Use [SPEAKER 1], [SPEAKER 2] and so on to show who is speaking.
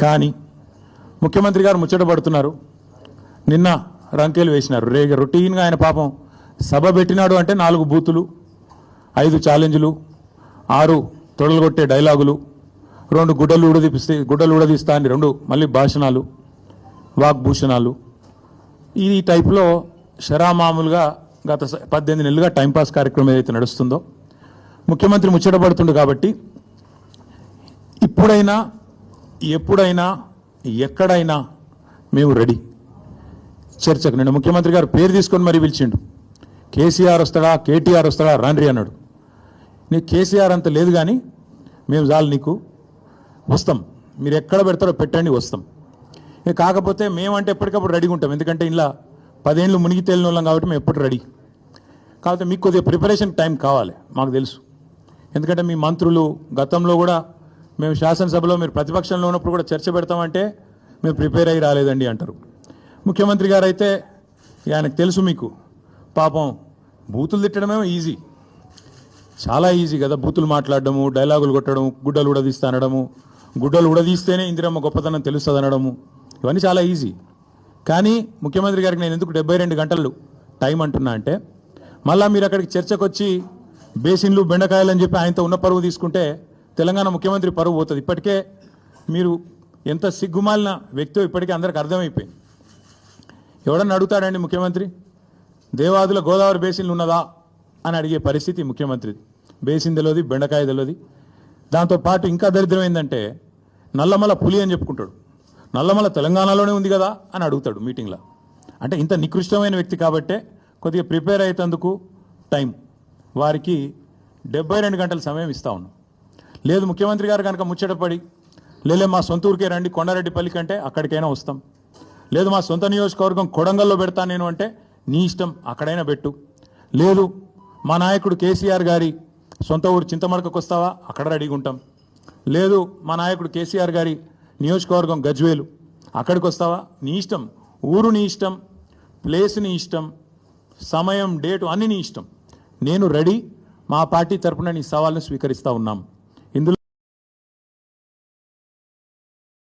[SPEAKER 1] కానీ ముఖ్యమంత్రి గారు ముచ్చట పడుతున్నారు. నిన్న రంకెలు వేసినారు. రొటీన్గా ఆయన పాపం సభ పెట్టినాడు అంటే 4 బూతులు, 5 ఛాలెంజ్లు, 6 తొడలుగొట్టే డైలాగులు, 2 గుడ్డలు ఊడదీస్తా అని 2 మళ్ళీ భాషణాలు, వాగ్భూషణాలు. ఈ టైప్లో షరామామూలుగా గత 18 నెలలుగా టైంపాస్ కార్యక్రమం ఏదైతే నడుస్తుందో ముఖ్యమంత్రి ముచ్చట పడుతుండు. కాబట్టి ఇప్పుడైనా ఎప్పుడైనా ఎక్కడైనా మేము రెడీ చర్చకు. నిన్న ముఖ్యమంత్రి గారు పేరు తీసుకొని మరీ పిలిచిండు. కేసీఆర్ వస్తాడా, కేటీఆర్ వస్తాడా, రండి అన్నాడు. నీకు కేసీఆర్ అంత లేదు కానీ మేము చాలు నీకు, వస్తాం, మీరు ఎక్కడ పెడతారో పెట్టండి, వస్తాం. కాకపోతే మేమంటే ఎప్పటికప్పుడు రెడీగా ఉంటాం. ఎందుకంటే ఇలా 10 ఏళ్ళు మునిగి తేలిన వాళ్ళం కాబట్టి మేము ఎప్పుడు రెడీ. కాకపోతే మీకు కొద్దిగా ప్రిపరేషన్ టైం కావాలి, మాకు తెలుసు. ఎందుకంటే మీ మంత్రులు గతంలో కూడా మేము శాసనసభలో మీరు ప్రతిపక్షంలో ఉన్నప్పుడు కూడా చర్చ పెడతామంటే మేము ప్రిపేర్ అయ్యి రాలేదండి అంటారు. ముఖ్యమంత్రి గారు అయితే ఆయనకు తెలుసు, మీకు పాపం బూతులు తిట్టడమే ఈజీ, చాలా ఈజీ కదా. బూతులు మాట్లాడడము, డైలాగులు కొట్టడం, గుడ్డలు ఉడదీస్తా అనడము, గుడ్డలు ఉడదీస్తేనే ఇందిరమ్మ గొప్పతనం తెలుస్తుంది అనడము, ఇవన్నీ చాలా ఈజీ. కానీ ముఖ్యమంత్రి గారికి నేను ఎందుకు 72 గంటలు టైం అంటున్నా అంటే, మళ్ళీ మీరు అక్కడికి చర్చకు వచ్చి బేసిన్లు బెండకాయలు అని చెప్పి ఆయనతో ఉన్న పరువు తీసుకుంటే తెలంగాణ ముఖ్యమంత్రి పరువు పోతుంది. ఇప్పటికే మీరు ఎంత సిగ్గుమాలిన వ్యక్తో ఇప్పటికే అందరికి అర్థమైపోయింది. ఎవడన్నా అడుగుతాడండి ముఖ్యమంత్రి, దేవాదుల గోదావరి బేసిన్లు ఉన్నదా అని అడిగే పరిస్థితి ముఖ్యమంత్రి. బేసిన్ తెలియదు, బెండకాయ తెలియదు. దాంతోపాటు ఇంకా దరిద్రం ఏంటంటే నల్లమల పులి అని చెప్పుకుంటాడు. నల్లమల తెలంగాణలోనే ఉంది కదా అని అడుగుతాడు మీటింగ్లో. అంటే ఇంత నికృష్టమైన వ్యక్తి కాబట్టే కొద్దిగా ప్రిపేర్ అయ్యేందుకు టైం వారికి 72 గంటల సమయం ఇస్తా ఉన్నాం. లేదు ముఖ్యమంత్రి గారు కనుక ముచ్చటపడి లేలే మా సొంత ఊరికే రండి కొండారెడ్డిపల్లి కంటే అక్కడికైనా వస్తాం, లేదు మా సొంత నియోజకవర్గం కొడంగల్లో పెడతా నేను అంటే నీ ఇష్టం, అక్కడైనా పెట్టు. లేదు మా నాయకుడు కేసీఆర్ గారి సొంత ఊరు చింతమడకకు వస్తావా, అక్కడ రెడీగా ఉంటాం. లేదు మా నాయకుడు కేసీఆర్ గారి నియోజకవర్గం గజ్వేలు, అక్కడికి వస్తావా, నీ ఇష్టం. ఊరు నీ ఇష్టం, ప్లేస్ నీ ఇష్టం, సమయం డేటు అన్నీ నీ ఇష్టం. నేను రెడీ, మా పార్టీ తరపున నీ సవాల్ను స్వీకరిస్తూ ఉన్నాం.